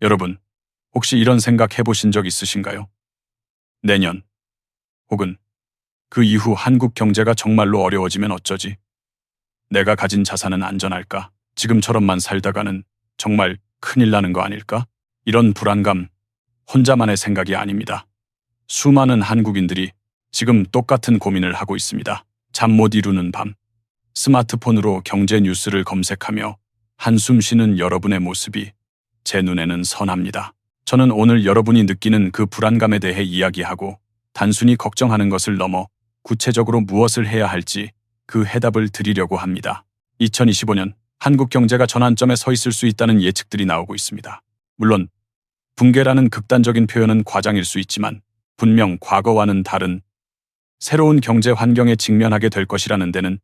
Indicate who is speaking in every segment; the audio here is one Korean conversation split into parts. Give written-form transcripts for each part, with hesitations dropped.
Speaker 1: 여러분, 혹시 이런 생각 해보신 적 있으신가요? 내년, 혹은 그 이후 한국 경제가 정말로 어려워지면 어쩌지? 내가 가진 자산은 안전할까? 지금처럼만 살다가는 정말 큰일 나는 거 아닐까? 이런 불안감, 혼자만의 생각이 아닙니다. 수많은 한국인들이 지금 똑같은 고민을 하고 있습니다. 잠 못 이루는 밤, 스마트폰으로 경제 뉴스를 검색하며 한숨 쉬는 여러분의 모습이 제 눈에는 선합니다. 저는 오늘 여러분이 느끼는 그 불안감에 대해 이야기하고 단순히 걱정하는 것을 넘어 구체적으로 무엇을 해야 할지 그 해답을 드리려고 합니다. 2025년 한국 경제가 전환점에 서 있을 수 있다는 예측들이 나오고 있습니다. 물론 붕괴라는 극단적인 표현은 과장일 수 있지만 분명 과거와는 다른 새로운 경제 환경에 직면하게 될 것이라는 데는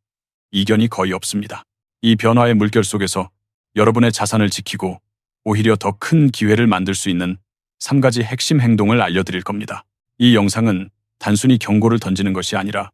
Speaker 1: 이견이 거의 없습니다. 이 변화의 물결 속에서 여러분의 자산을 지키고 오히려 더 큰 기회를 만들 수 있는 3가지 핵심 행동을 알려드릴 겁니다. 이 영상은 단순히 경고를 던지는 것이 아니라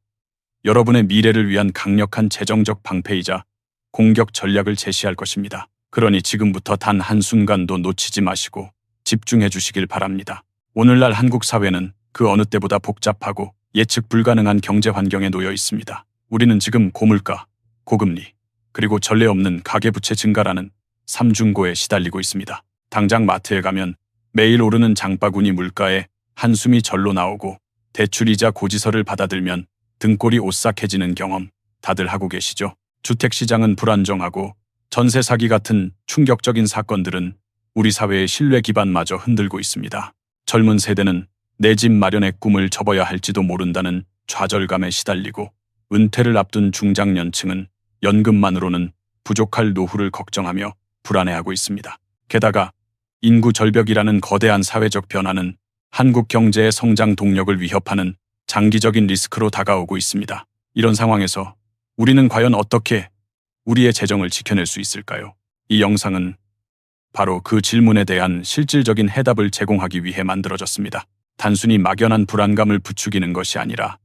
Speaker 1: 여러분의 미래를 위한 강력한 재정적 방패이자 공격 전략을 제시할 것입니다. 그러니 지금부터 단 한순간도 놓치지 마시고 집중해 주시길 바랍니다. 오늘날 한국 사회는 그 어느 때보다 복잡하고 예측 불가능한 경제 환경에 놓여 있습니다. 우리는 지금 고물가, 고금리, 그리고 전례 없는 가계부채 증가라는 삼중고에 시달리고 있습니다. 당장 마트에 가면 매일 오르는 장바구니 물가에 한숨이 절로 나오고 대출이자 고지서를 받아들면 등골이 오싹해지는 경험 다들 하고 계시죠? 주택시장은 불안정하고 전세 사기 같은 충격적인 사건들은 우리 사회의 신뢰 기반마저 흔들고 있습니다. 젊은 세대는 내 집 마련의 꿈을 접어야 할지도 모른다는 좌절감에 시달리고 은퇴를 앞둔 중장년층은 연금만으로는 부족할 노후를 걱정하며 불안해하고 있습니다. 게다가 인구 절벽이라는 거대한 사회적 변화는 한국 경제의 성장 동력을 위협하는 장기적인 리스크로 다가오고 있습니다. 이런 상황에서 우리는 과연 어떻게 우리의 재정을 지켜낼 수 있을까요? 이 영상은 바로 그 질문에 대한 실질적인 해답을 제공하기 위해 만들어졌습니다. 단순히 막연한 불안감을 부추기는 것이 아니라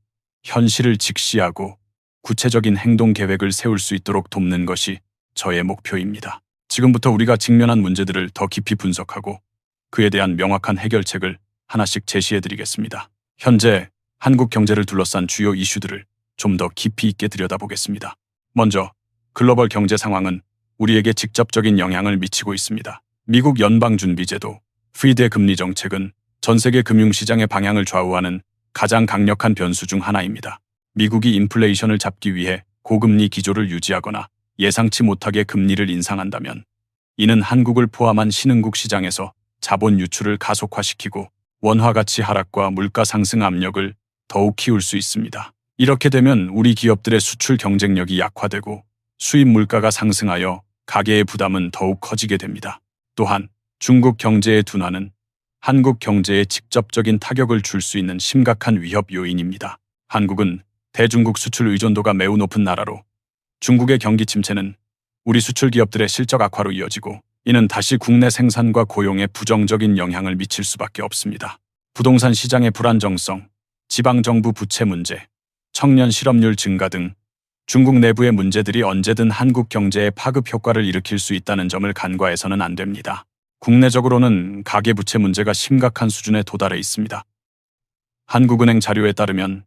Speaker 1: 현실을 직시하고 구체적인 행동 계획을 세울 수 있도록 돕는 것이 저의 목표입니다. 지금부터 우리가 직면한 문제들을 더 깊이 분석하고 그에 대한 명확한 해결책을 하나씩 제시해드리겠습니다. 현재 한국 경제를 둘러싼 주요 이슈들을 좀 더 깊이 있게 들여다보겠습니다. 먼저 글로벌 경제 상황은 우리에게 직접적인 영향을 미치고 있습니다. 미국 연방준비제도 FED의 금리 정책은 전 세계 금융시장의 방향을 좌우하는 가장 강력한 변수 중 하나입니다. 미국이 인플레이션을 잡기 위해 고금리 기조를 유지하거나 예상치 못하게 금리를 인상한다면 이는 한국을 포함한 신흥국 시장에서 자본 유출을 가속화시키고 원화 가치 하락과 물가 상승 압력을 더욱 키울 수 있습니다. 이렇게 되면 우리 기업들의 수출 경쟁력이 약화되고 수입 물가가 상승하여 가계의 부담은 더욱 커지게 됩니다. 또한 중국 경제의 둔화는 한국 경제에 직접적인 타격을 줄 수 있는 심각한 위협 요인입니다. 한국은 대중국 수출 의존도가 매우 높은 나라로 중국의 경기 침체는 우리 수출 기업들의 실적 악화로 이어지고 이는 다시 국내 생산과 고용에 부정적인 영향을 미칠 수밖에 없습니다. 부동산 시장의 불안정성, 지방정부 부채 문제, 청년 실업률 증가 등 중국 내부의 문제들이 언제든 한국 경제에 파급 효과를 일으킬 수 있다는 점을 간과해서는 안 됩니다. 국내적으로는 가계부채 문제가 심각한 수준에 도달해 있습니다. 한국은행 자료에 따르면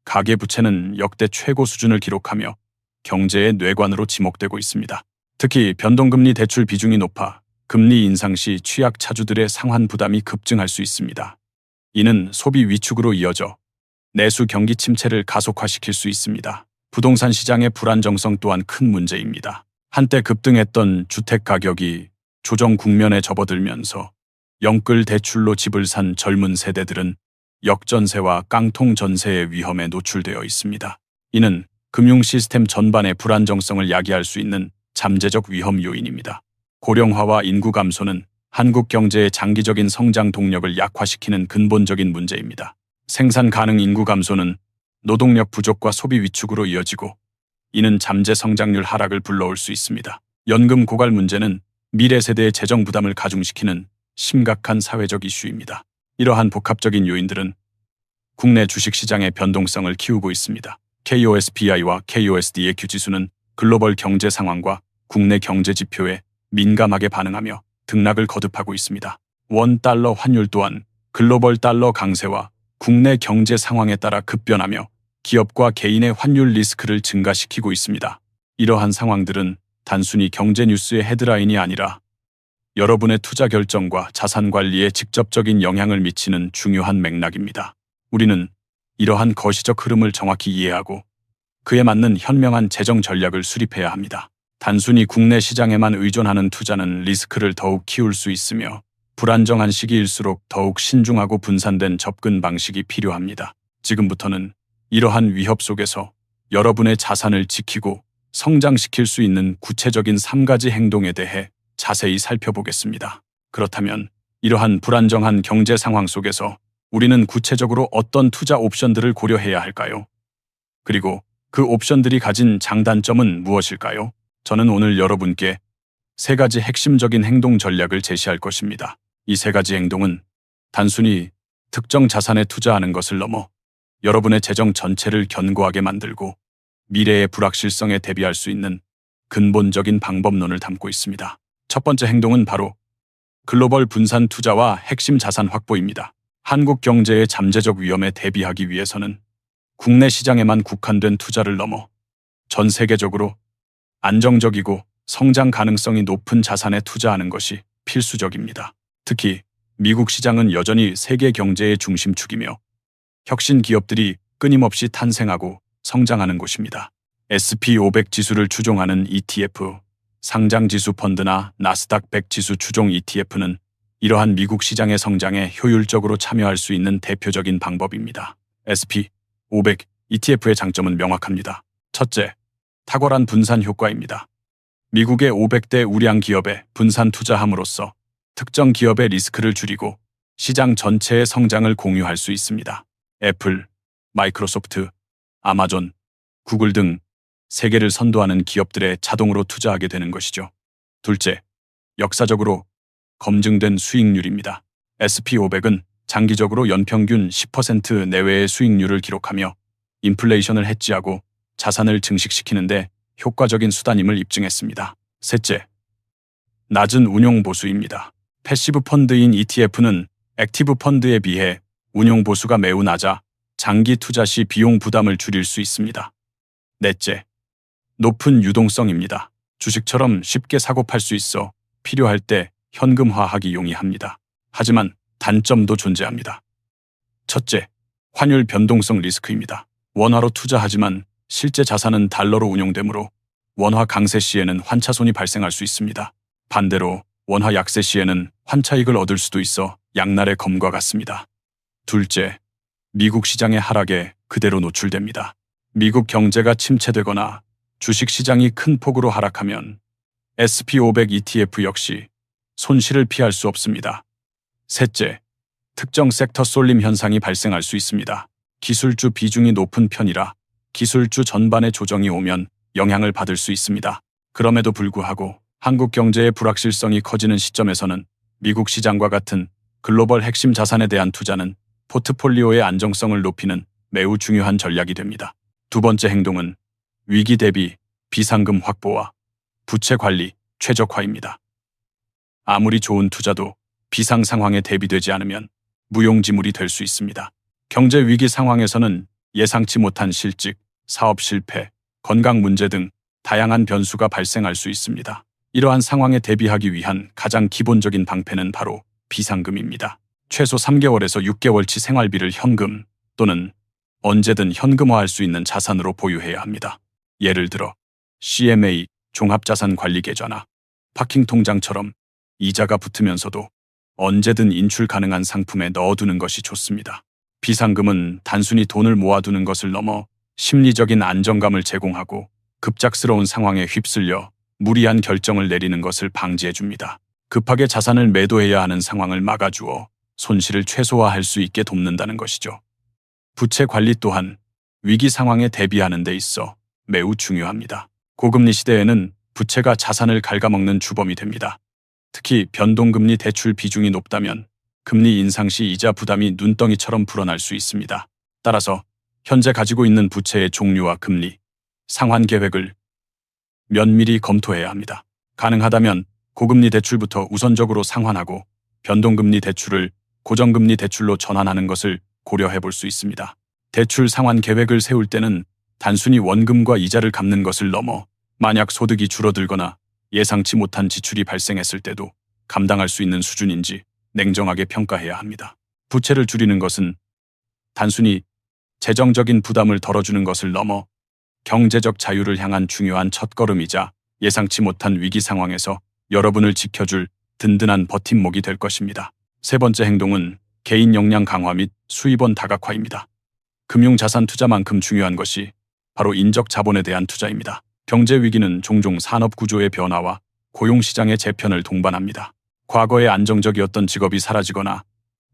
Speaker 1: 가계부채는 역대 최고 수준을 기록하며 경제의 뇌관으로 지목되고 있습니다. 특히 변동금리 대출 비중이 높아 금리 인상 시 취약차주들의 상환 부담이 급증할 수 있습니다. 이는 소비 위축으로 이어져 내수 경기 침체를 가속화시킬 수 있습니다. 부동산 시장의 불안정성 또한 큰 문제입니다. 한때 급등했던 주택 가격이 조정 국면에 접어들면서 영끌 대출로 집을 산 젊은 세대들은 역전세와 깡통 전세의 위험에 노출되어 있습니다. 이는 금융 시스템 전반의 불안정성을 야기할 수 있는 잠재적 위험 요인입니다. 고령화와 인구 감소는 한국 경제의 장기적인 성장 동력을 약화시키는 근본적인 문제입니다. 생산 가능 인구 감소는 노동력 부족과 소비 위축으로 이어지고 이는 잠재 성장률 하락을 불러올 수 있습니다. 연금 고갈 문제는 미래 세대의 재정 부담을 가중시키는 심각한 사회적 이슈입니다. 이러한 복합적인 요인들은 국내 주식시장의 변동성을 키우고 있습니다. KOSPI와 KOSDAQ 지수는 글로벌 경제 상황과 국내 경제 지표에 민감하게 반응하며 등락을 거듭하고 있습니다. 원 달러 환율 또한 글로벌 달러 강세와 국내 경제 상황에 따라 급변하며 기업과 개인의 환율 리스크를 증가시키고 있습니다. 이러한 상황들은 단순히 경제 뉴스의 헤드라인이 아니라 여러분의 투자 결정과 자산 관리에 직접적인 영향을 미치는 중요한 맥락입니다. 우리는 이러한 거시적 흐름을 정확히 이해하고 그에 맞는 현명한 재정 전략을 수립해야 합니다. 단순히 국내 시장에만 의존하는 투자는 리스크를 더욱 키울 수 있으며 불안정한 시기일수록 더욱 신중하고 분산된 접근 방식이 필요합니다. 지금부터는 이러한 위협 속에서 여러분의 자산을 지키고 성장시킬 수 있는 구체적인 3가지 행동에 대해 자세히 살펴보겠습니다. 그렇다면 이러한 불안정한 경제 상황 속에서 우리는 구체적으로 어떤 투자 옵션들을 고려해야 할까요? 그리고 그 옵션들이 가진 장단점은 무엇일까요? 저는 오늘 여러분께 3가지 핵심적인 행동 전략을 제시할 것입니다. 이 3가지 행동은 단순히 특정 자산에 투자하는 것을 넘어 여러분의 재정 전체를 견고하게 만들고 미래의 불확실성에 대비할 수 있는 근본적인 방법론을 담고 있습니다. 첫 번째 행동은 바로 글로벌 분산 투자와 핵심 자산 확보입니다. 한국 경제의 잠재적 위험에 대비하기 위해서는 국내 시장에만 국한된 투자를 넘어 전 세계적으로 안정적이고 성장 가능성이 높은 자산에 투자하는 것이 필수적입니다. 특히 미국 시장은 여전히 세계 경제의 중심축이며 혁신 기업들이 끊임없이 탄생하고 성장하는 곳입니다. S&P500 지수를 추종하는 ETF, 상장지수 펀드나 나스닥 100 지수 추종 ETF는 이러한 미국 시장의 성장에 효율적으로 참여할 수 있는 대표적인 방법입니다. S&P500 ETF의 장점은 명확합니다. 첫째, 탁월한 분산 효과입니다. 미국의 500대 우량 기업에 분산 투자함으로써 특정 기업의 리스크를 줄이고 시장 전체의 성장을 공유할 수 있습니다. 애플, 마이크로소프트, 아마존, 구글 등 세계를 선도하는 기업들에 자동으로 투자하게 되는 것이죠. 둘째, 역사적으로 검증된 수익률입니다. S&P500은 장기적으로 연평균 10% 내외의 수익률을 기록하며 인플레이션을 해지하고 자산을 증식시키는데 효과적인 수단임을 입증했습니다. 셋째, 낮은 운용 보수입니다. 패시브 펀드인 ETF는 액티브 펀드에 비해 운용 보수가 매우 낮아 장기 투자 시 비용 부담을 줄일 수 있습니다. 넷째, 높은 유동성입니다. 주식처럼 쉽게 사고 팔 수 있어 필요할 때 현금화하기 용이합니다. 하지만 단점도 존재합니다. 첫째, 환율 변동성 리스크입니다. 원화로 투자하지만 실제 자산은 달러로 운용되므로 원화 강세 시에는 환차손이 발생할 수 있습니다. 반대로 원화 약세 시에는 환차익을 얻을 수도 있어 양날의 검과 같습니다. 둘째, 미국 시장의 하락에 그대로 노출됩니다. 미국 경제가 침체되거나 주식시장이 큰 폭으로 하락하면 S&P500 ETF 역시 손실을 피할 수 없습니다. 셋째, 특정 섹터 쏠림 현상이 발생할 수 있습니다. 기술주 비중이 높은 편이라 기술주 전반의 조정이 오면 영향을 받을 수 있습니다. 그럼에도 불구하고 한국 경제의 불확실성이 커지는 시점에서는 미국 시장과 같은 글로벌 핵심 자산에 대한 투자는 포트폴리오의 안정성을 높이는 매우 중요한 전략이 됩니다. 두 번째 행동은 위기 대비 비상금 확보와 부채 관리 최적화입니다. 아무리 좋은 투자도 비상 상황에 대비되지 않으면 무용지물이 될 수 있습니다. 경제 위기 상황에서는 예상치 못한 실직, 사업 실패, 건강 문제 등 다양한 변수가 발생할 수 있습니다. 이러한 상황에 대비하기 위한 가장 기본적인 방패는 바로 비상금입니다. 최소 3개월에서 6개월치 생활비를 현금 또는 언제든 현금화할 수 있는 자산으로 보유해야 합니다. 예를 들어 CMA 종합자산관리계좌나 파킹통장처럼 이자가 붙으면서도 언제든 인출 가능한 상품에 넣어두는 것이 좋습니다. 비상금은 단순히 돈을 모아두는 것을 넘어 심리적인 안정감을 제공하고 급작스러운 상황에 휩쓸려 무리한 결정을 내리는 것을 방지해줍니다. 급하게 자산을 매도해야 하는 상황을 막아주어 손실을 최소화할 수 있게 돕는다는 것이죠. 부채 관리 또한 위기 상황에 대비하는 데 있어 매우 중요합니다. 고금리 시대에는 부채가 자산을 갉아먹는 주범이 됩니다. 특히 변동금리 대출 비중이 높다면 금리 인상 시 이자 부담이 눈덩이처럼 불어날 수 있습니다. 따라서 현재 가지고 있는 부채의 종류와 금리, 상환 계획을 면밀히 검토해야 합니다. 가능하다면 고금리 대출부터 우선적으로 상환하고 변동금리 대출을 고정금리 대출로 전환하는 것을 고려해 볼 수 있습니다. 대출 상환 계획을 세울 때는 단순히 원금과 이자를 갚는 것을 넘어 만약 소득이 줄어들거나 예상치 못한 지출이 발생했을 때도 감당할 수 있는 수준인지 냉정하게 평가해야 합니다. 부채를 줄이는 것은 단순히 재정적인 부담을 덜어주는 것을 넘어 경제적 자유를 향한 중요한 첫걸음이자 예상치 못한 위기 상황에서 여러분을 지켜줄 든든한 버팀목이 될 것입니다. 세 번째 행동은 개인 역량 강화 및 수입원 다각화입니다. 금융자산 투자만큼 중요한 것이 바로 인적 자본에 대한 투자입니다. 경제 위기는 종종 산업 구조의 변화와 고용시장의 재편을 동반합니다. 과거에 안정적이었던 직업이 사라지거나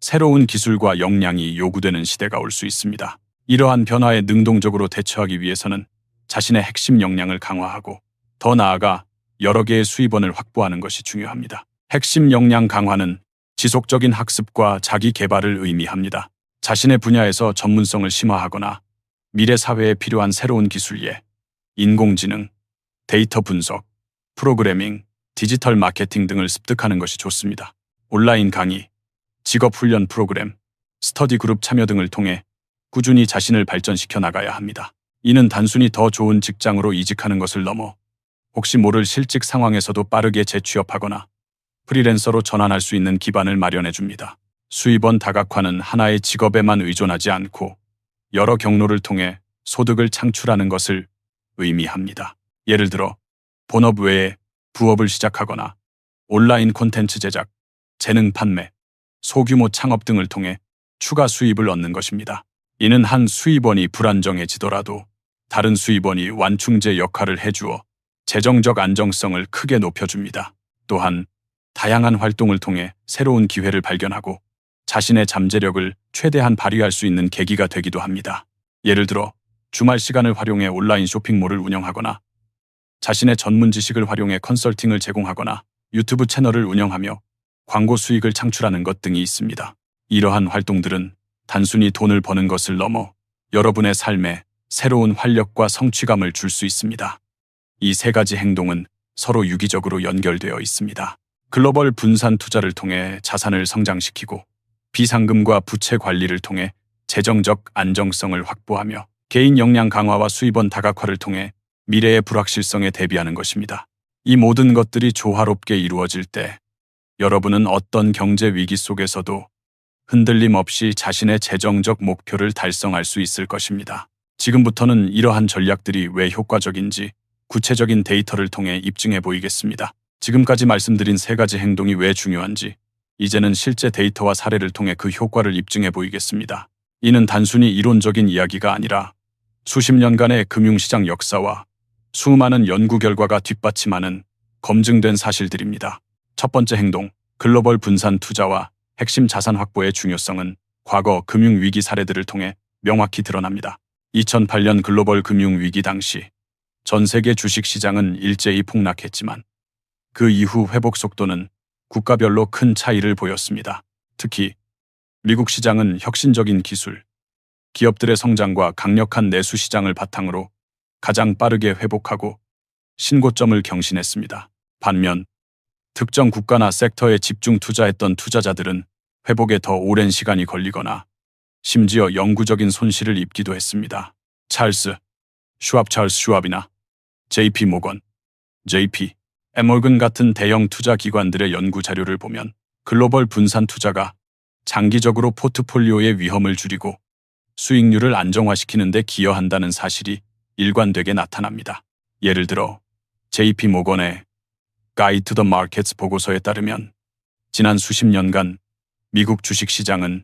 Speaker 1: 새로운 기술과 역량이 요구되는 시대가 올 수 있습니다. 이러한 변화에 능동적으로 대처하기 위해서는 자신의 핵심 역량을 강화하고 더 나아가 여러 개의 수입원을 확보하는 것이 중요합니다. 핵심 역량 강화는 지속적인 학습과 자기 개발을 의미합니다. 자신의 분야에서 전문성을 심화하거나 미래 사회에 필요한 새로운 기술 인공지능, 데이터 분석, 프로그래밍, 디지털 마케팅 등을 습득하는 것이 좋습니다. 온라인 강의, 직업훈련 프로그램, 스터디 그룹 참여 등을 통해 꾸준히 자신을 발전시켜 나가야 합니다. 이는 단순히 더 좋은 직장으로 이직하는 것을 넘어 혹시 모를 실직 상황에서도 빠르게 재취업하거나 프리랜서로 전환할 수 있는 기반을 마련해 줍니다. 수입원 다각화는 하나의 직업에만 의존하지 않고 여러 경로를 통해 소득을 창출하는 것을 의미합니다. 예를 들어 본업 외에 부업을 시작하거나 온라인 콘텐츠 제작, 재능 판매, 소규모 창업 등을 통해 추가 수입을 얻는 것입니다. 이는 한 수입원이 불안정해지더라도 다른 수입원이 완충제 역할을 해주어 재정적 안정성을 크게 높여줍니다. 또한 다양한 활동을 통해 새로운 기회를 발견하고 자신의 잠재력을 최대한 발휘할 수 있는 계기가 되기도 합니다. 예를 들어 주말 시간을 활용해 온라인 쇼핑몰을 운영하거나 자신의 전문 지식을 활용해 컨설팅을 제공하거나 유튜브 채널을 운영하며 광고 수익을 창출하는 것 등이 있습니다. 이러한 활동들은 단순히 돈을 버는 것을 넘어 여러분의 삶에 새로운 활력과 성취감을 줄 수 있습니다. 이 세 가지 행동은 서로 유기적으로 연결되어 있습니다. 글로벌 분산 투자를 통해 자산을 성장시키고 비상금과 부채 관리를 통해 재정적 안정성을 확보하며 개인 역량 강화와 수입원 다각화를 통해 미래의 불확실성에 대비하는 것입니다. 이 모든 것들이 조화롭게 이루어질 때 여러분은 어떤 경제 위기 속에서도 흔들림 없이 자신의 재정적 목표를 달성할 수 있을 것입니다. 지금부터는 이러한 전략들이 왜 효과적인지 구체적인 데이터를 통해 입증해 보이겠습니다. 지금까지 말씀드린 세 가지 행동이 왜 중요한지 이제는 실제 데이터와 사례를 통해 그 효과를 입증해 보이겠습니다. 이는 단순히 이론적인 이야기가 아니라 수십 년간의 금융시장 역사와 수많은 연구 결과가 뒷받침하는 검증된 사실들입니다. 첫 번째 행동, 글로벌 분산 투자와 핵심 자산 확보의 중요성은 과거 금융위기 사례들을 통해 명확히 드러납니다. 2008년 글로벌 금융위기 당시 전 세계 주식시장은 일제히 폭락했지만 그 이후 회복 속도는 국가별로 큰 차이를 보였습니다. 특히 미국 시장은 혁신적인 기술, 기업들의 성장과 강력한 내수 시장을 바탕으로 가장 빠르게 회복하고 신고점을 경신했습니다. 반면 특정 국가나 섹터에 집중 투자했던 투자자들은 회복에 더 오랜 시간이 걸리거나 심지어 영구적인 손실을 입기도 했습니다. 찰스 슈왑이나 JP 모건, JP 모건 같은 대형 투자 기관들의 연구 자료를 보면 글로벌 분산 투자가 장기적으로 포트폴리오의 위험을 줄이고 수익률을 안정화시키는 데 기여한다는 사실이 일관되게 나타납니다. 예를 들어 JP 모건의 Guide to the Markets 보고서에 따르면 지난 수십 년간 미국 주식시장은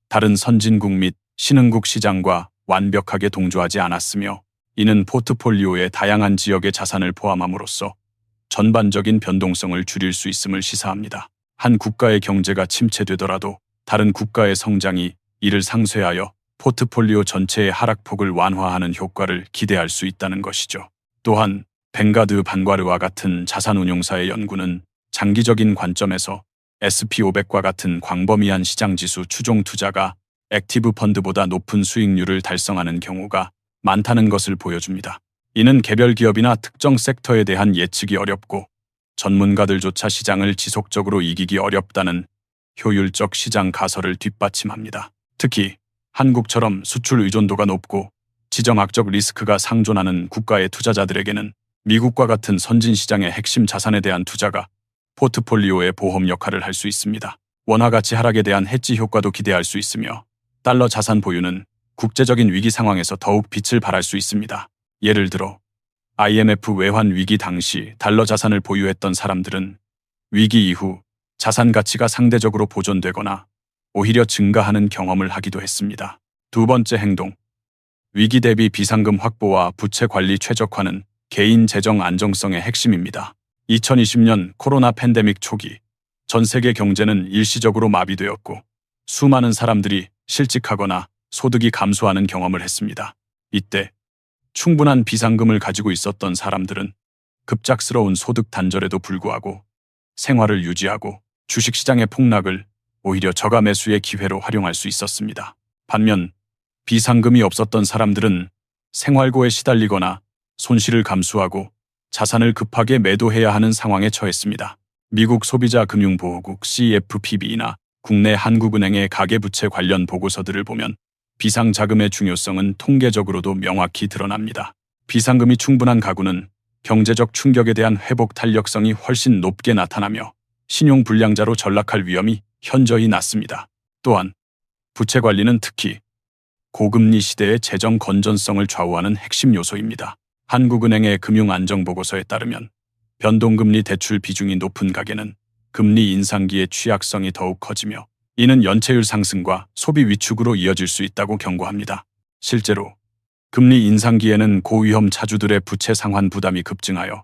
Speaker 1: 다른 선진국 및 신흥국 시장과 완벽하게 동조하지 않았으며 이는 포트폴리오의 다양한 지역의 자산을 포함함으로써 전반적인 변동성을 줄일 수 있음을 시사합니다. 한 국가의 경제가 침체되더라도 다른 국가의 성장이 이를 상쇄하여 포트폴리오 전체의 하락폭을 완화하는 효과를 기대할 수 있다는 것이죠. 또한 벵가드 반과르와 같은 자산운용사의 연구는 장기적인 관점에서 SP500과 같은 광범위한 시장지수 추종 투자가 액티브 펀드보다 높은 수익률을 달성하는 경우가 많다는 것을 보여줍니다. 이는 개별 기업이나 특정 섹터에 대한 예측이 어렵고 전문가들조차 시장을 지속적으로 이기기 어렵다는 효율적 시장 가설을 뒷받침합니다. 특히 한국처럼 수출 의존도가 높고 지정학적 리스크가 상존하는 국가의 투자자들에게는 미국과 같은 선진 시장의 핵심 자산에 대한 투자가 포트폴리오의 보험 역할을 할 수 있습니다. 원화 가치 하락에 대한 해지 효과도 기대할 수 있으며 달러 자산 보유는 국제적인 위기 상황에서 더욱 빛을 발할 수 있습니다. 예를 들어 IMF 외환 위기 당시 달러 자산을 보유했던 사람들은 위기 이후 자산 가치가 상대적으로 보존되거나 오히려 증가하는 경험을 하기도 했습니다. 두 번째 행동. 위기 대비 비상금 확보와 부채 관리 최적화는 개인 재정 안정성의 핵심입니다. 2020년 코로나 팬데믹 초기 전 세계 경제는 일시적으로 마비되었고 수많은 사람들이 실직하거나 소득이 감소하는 경험을 했습니다. 이때 충분한 비상금을 가지고 있었던 사람들은 급작스러운 소득 단절에도 불구하고 생활을 유지하고 주식시장의 폭락을 오히려 저가 매수의 기회로 활용할 수 있었습니다. 반면 비상금이 없었던 사람들은 생활고에 시달리거나 손실을 감수하고 자산을 급하게 매도해야 하는 상황에 처했습니다. 미국 소비자금융보호국 CFPB나 국내 한국은행의 가계부채 관련 보고서들을 보면 비상자금의 중요성은 통계적으로도 명확히 드러납니다. 비상금이 충분한 가구는 경제적 충격에 대한 회복 탄력성이 훨씬 높게 나타나며 신용불량자로 전락할 위험이 현저히 낮습니다. 또한 부채 관리는 특히 고금리 시대의 재정 건전성을 좌우하는 핵심 요소입니다. 한국은행의 금융안정보고서에 따르면 변동금리 대출 비중이 높은 가계는 금리 인상기의 취약성이 더욱 커지며 이는 연체율 상승과 소비 위축으로 이어질 수 있다고 경고합니다. 실제로 금리 인상기에는 고위험 차주들의 부채 상환 부담이 급증하여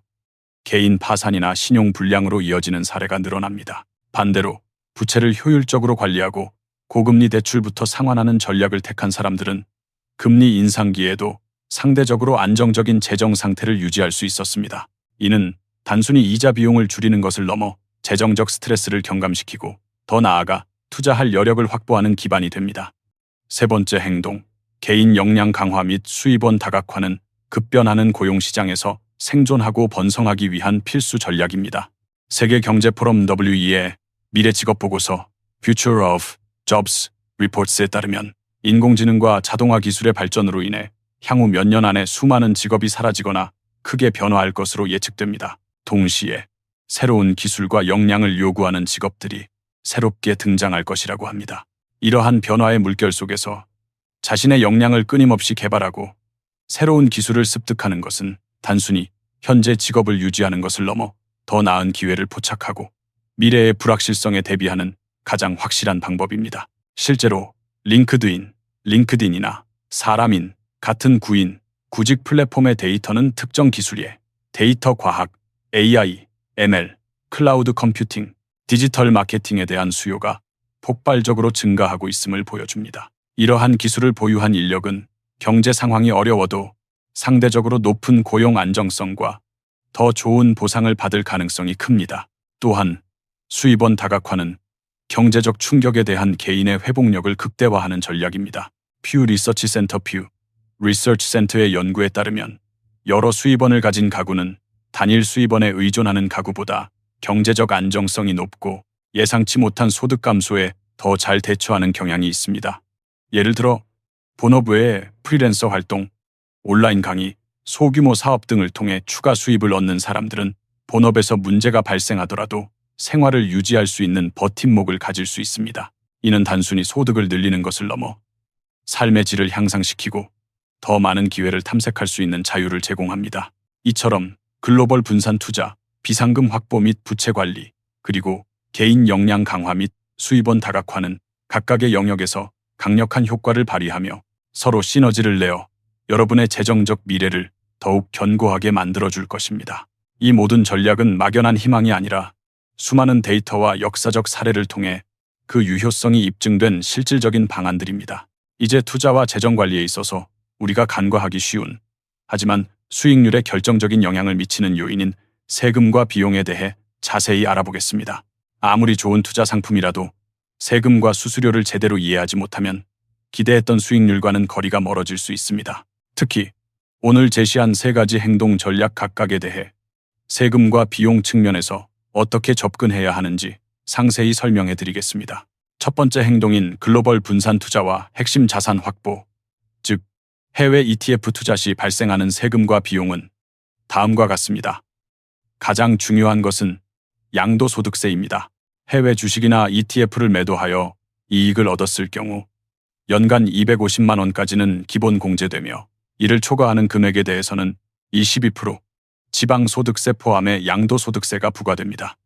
Speaker 1: 개인 파산이나 신용 불량으로 이어지는 사례가 늘어납니다. 반대로 부채를 효율적으로 관리하고 고금리 대출부터 상환하는 전략을 택한 사람들은 금리 인상기에도 상대적으로 안정적인 재정 상태를 유지할 수 있었습니다. 이는 단순히 이자 비용을 줄이는 것을 넘어 재정적 스트레스를 경감시키고 더 나아가 투자할 여력을 확보하는 기반이 됩니다. 세 번째 행동, 개인 역량 강화 및 수입원 다각화는 급변하는 고용시장에서 생존하고 번성하기 위한 필수 전략입니다. 세계경제포럼 WE의 미래 직업 보고서 Future of Jobs Reports에 따르면 인공지능과 자동화 기술의 발전으로 인해 향후 몇 년 안에 수많은 직업이 사라지거나 크게 변화할 것으로 예측됩니다. 동시에 새로운 기술과 역량을 요구하는 직업들이 새롭게 등장할 것이라고 합니다. 이러한 변화의 물결 속에서 자신의 역량을 끊임없이 개발하고 새로운 기술을 습득하는 것은 단순히 현재 직업을 유지하는 것을 넘어 더 나은 기회를 포착하고 미래의 불확실성에 대비하는 가장 확실한 방법입니다. 실제로 링크드인이나 사람인 같은 구직 플랫폼의 데이터는 특정 기술의 데이터 과학, AI, ML, 클라우드 컴퓨팅, 디지털 마케팅에 대한 수요가 폭발적으로 증가하고 있음을 보여줍니다. 이러한 기술을 보유한 인력은 경제 상황이 어려워도 상대적으로 높은 고용 안정성과 더 좋은 보상을 받을 가능성이 큽니다. 또한 수입원 다각화는 경제적 충격에 대한 개인의 회복력을 극대화하는 전략입니다. 퓨 리서치 센터의 연구에 따르면 여러 수입원을 가진 가구는 단일 수입원에 의존하는 가구보다 경제적 안정성이 높고 예상치 못한 소득 감소에 더 잘 대처하는 경향이 있습니다. 예를 들어 본업 외에 프리랜서 활동, 온라인 강의, 소규모 사업 등을 통해 추가 수입을 얻는 사람들은 본업에서 문제가 발생하더라도 생활을 유지할 수 있는 버팀목을 가질 수 있습니다. 이는 단순히 소득을 늘리는 것을 넘어 삶의 질을 향상시키고 더 많은 기회를 탐색할 수 있는 자유를 제공합니다. 이처럼 글로벌 분산 투자, 비상금 확보 및 부채 관리, 그리고 개인 역량 강화 및 수입원 다각화는 각각의 영역에서 강력한 효과를 발휘하며 서로 시너지를 내어 여러분의 재정적 미래를 더욱 견고하게 만들어줄 것입니다. 이 모든 전략은 막연한 희망이 아니라 수많은 데이터와 역사적 사례를 통해 그 유효성이 입증된 실질적인 방안들입니다. 이제 투자와 재정 관리에 있어서 우리가 간과하기 쉬운, 하지만 수익률에 결정적인 영향을 미치는 요인인 세금과 비용에 대해 자세히 알아보겠습니다. 아무리 좋은 투자 상품이라도 세금과 수수료를 제대로 이해하지 못하면 기대했던 수익률과는 거리가 멀어질 수 있습니다. 특히 오늘 제시한 세 가지 행동 전략 각각에 대해 세금과 비용 측면에서 어떻게 접근해야 하는지 상세히 설명해 드리겠습니다. 첫 번째 행동인 글로벌 분산 투자와 핵심 자산 확보, 즉 해외 ETF 투자 시 발생하는 세금과 비용은 다음과 같습니다. 가장 중요한 것은 양도소득세입니다. 해외 주식이나 ETF를 매도하여 이익을 얻었을 경우 연간 250만 원까지는 기본 공제되며 이를 초과하는 금액에 대해서는 22% 지방소득세 포함의 양도소득세가 부과됩니다.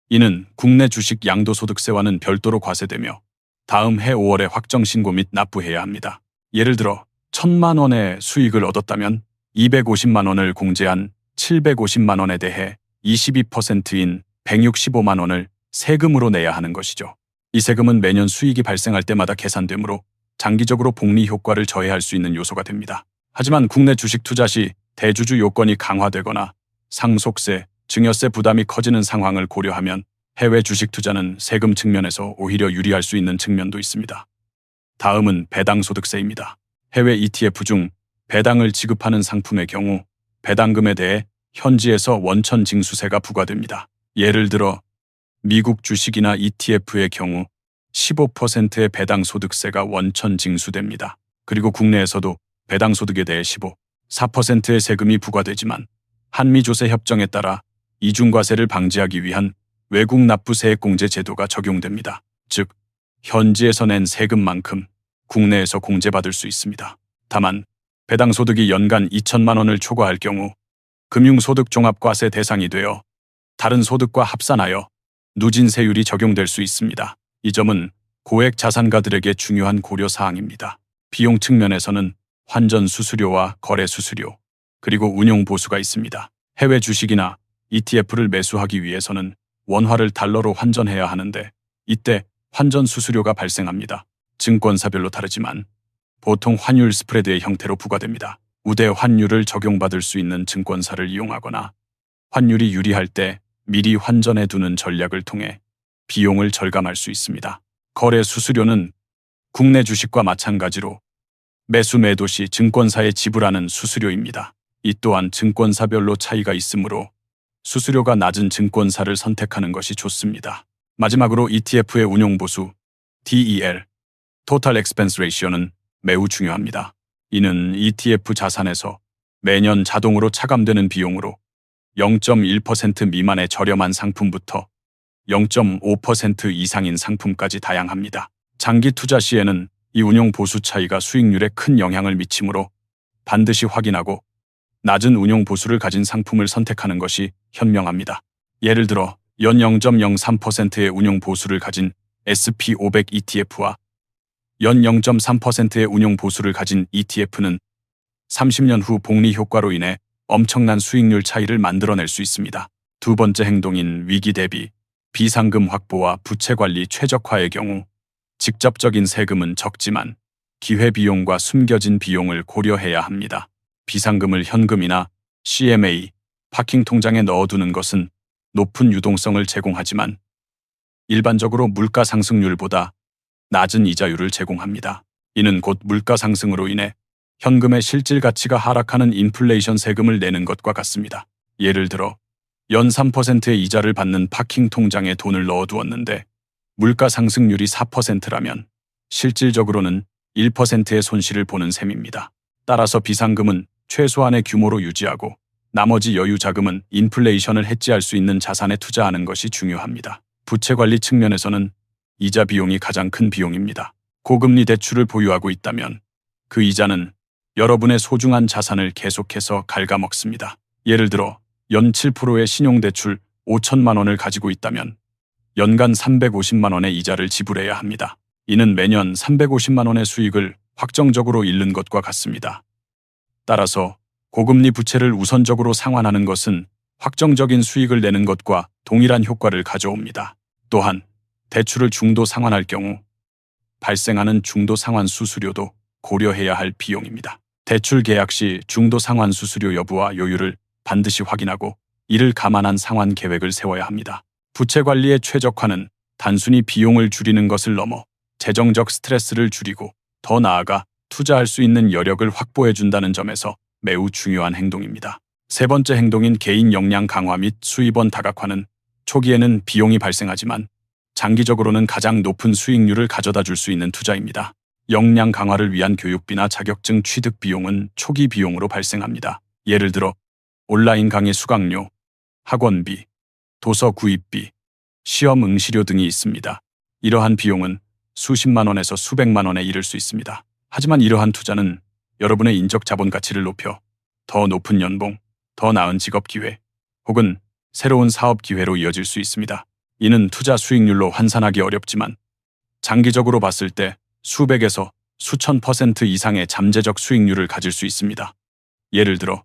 Speaker 1: 이는 국내 주식 양도소득세와는 별도로 과세되며 다음 해 5월에 확정신고 및 납부해야 합니다. 예를 들어 1,000만 원의 수익을 얻었다면 250만 원을 공제한 750만 원에 대해 22%인 165만 원을 세금으로 내야 하는 것이죠. 이 세금은 매년 수익이 발생할 때마다 계산되므로 장기적으로 복리 효과를 저해할 수 있는 요소가 됩니다. 하지만 국내 주식 투자 시 대주주 요건이 강화되거나 상속세, 증여세 부담이 커지는 상황을 고려하면 해외 주식 투자는 세금 측면에서 오히려 유리할 수 있는 측면도 있습니다. 다음은 배당소득세입니다. 해외 ETF 중 배당을 지급하는 상품의 경우 배당금에 대해 현지에서 원천 징수세가 부과됩니다. 예를 들어 미국 주식이나 ETF의 경우 15%의 배당소득세가 원천 징수됩니다. 그리고 국내에서도 배당소득에 대해 4%의 세금이 부과되지만 한미조세 협정에 따라 이중과세를 방지하기 위한 외국 납부세액공제 제도가 적용됩니다. 즉, 현지에서 낸 세금만큼 국내에서 공제받을 수 있습니다. 다만 배당소득이 연간 2천만 원을 초과할 경우 금융소득종합과세 대상이 되어 다른 소득과 합산하여 누진세율이 적용될 수 있습니다. 이 점은 고액 자산가들에게 중요한 고려사항입니다. 비용 측면에서는 환전 수수료와 거래 수수료, 그리고 운용 보수가 있습니다. 해외 주식이나 ETF를 매수하기 위해서는 원화를 달러로 환전해야 하는데 이때 환전 수수료가 발생합니다. 증권사별로 다르지만 보통 환율 스프레드의 형태로 부과됩니다. 우대 환율을 적용받을 수 있는 증권사를 이용하거나 환율이 유리할 때 미리 환전해 두는 전략을 통해 비용을 절감할 수 있습니다. 거래 수수료는 국내 주식과 마찬가지로 매수 매도 시 증권사에 지불하는 수수료입니다. 이 또한 증권사별로 차이가 있으므로 수수료가 낮은 증권사를 선택하는 것이 좋습니다. 마지막으로 ETF의 운용 보수, DER, Total Expense Ratio는 매우 중요합니다. 이는 ETF 자산에서 매년 자동으로 차감되는 비용으로 0.1% 미만의 저렴한 상품부터 0.5% 이상인 상품까지 다양합니다. 장기 투자 시에는 이 운용 보수 차이가 수익률에 큰 영향을 미치므로 반드시 확인하고 낮은 운용 보수를 가진 상품을 선택하는 것이 현명합니다. 예를 들어 연 0.03%의 운용 보수를 가진 SP500 ETF와 연 0.3%의 운용 보수를 가진 ETF는 30년 후 복리 효과로 인해 엄청난 수익률 차이를 만들어낼 수 있습니다. 두 번째 행동인 위기 대비, 비상금 확보와 부채 관리 최적화의 경우 직접적인 세금은 적지만 기회비용과 숨겨진 비용을 고려해야 합니다. 비상금을 현금이나 CMA, 파킹 통장에 넣어두는 것은 높은 유동성을 제공하지만 일반적으로 물가 상승률보다 낮은 이자율을 제공합니다. 이는 곧 물가 상승으로 인해 현금의 실질 가치가 하락하는 인플레이션 세금을 내는 것과 같습니다. 예를 들어 연 3%의 이자를 받는 파킹 통장에 돈을 넣어두었는데 물가 상승률이 4%라면 실질적으로는 1%의 손실을 보는 셈입니다. 따라서 비상금은 최소한의 규모로 유지하고 나머지 여유 자금은 인플레이션을 해지할 수 있는 자산에 투자하는 것이 중요합니다. 부채 관리 측면에서는 이자 비용이 가장 큰 비용입니다. 고금리 대출을 보유하고 있다면 그 이자는 여러분의 소중한 자산을 계속해서 갉아먹습니다. 예를 들어 연 7%의 신용대출 5천만 원을 가지고 있다면 연간 350만 원의 이자를 지불해야 합니다. 이는 매년 350만 원의 수익을 확정적으로 잃는 것과 같습니다. 따라서 고금리 부채를 우선적으로 상환하는 것은 확정적인 수익을 내는 것과 동일한 효과를 가져옵니다. 또한 대출을 중도 상환할 경우 발생하는 중도 상환 수수료도 고려해야 할 비용입니다. 대출 계약 시 중도 상환 수수료 여부와 요율을 반드시 확인하고 이를 감안한 상환 계획을 세워야 합니다. 부채 관리의 최적화는 단순히 비용을 줄이는 것을 넘어 재정적 스트레스를 줄이고 더 나아가 투자할 수 있는 여력을 확보해 준다는 점에서 매우 중요한 행동입니다. 세 번째 행동인 개인 역량 강화 및 수입원 다각화는 초기에는 비용이 발생하지만 장기적으로는 가장 높은 수익률을 가져다 줄 수 있는 투자입니다. 역량 강화를 위한 교육비나 자격증 취득 비용은 초기 비용으로 발생합니다. 예를 들어 온라인 강의 수강료, 학원비, 도서 구입비, 시험 응시료 등이 있습니다. 이러한 비용은 수십만 원에서 수백만 원에 이를 수 있습니다. 하지만 이러한 투자는 여러분의 인적 자본 가치를 높여 더 높은 연봉, 더 나은 직업 기회, 혹은 새로운 사업 기회로 이어질 수 있습니다. 이는 투자 수익률로 환산하기 어렵지만 장기적으로 봤을 때 수백에서 수천% 이상의 잠재적 수익률을 가질 수 있습니다. 예를 들어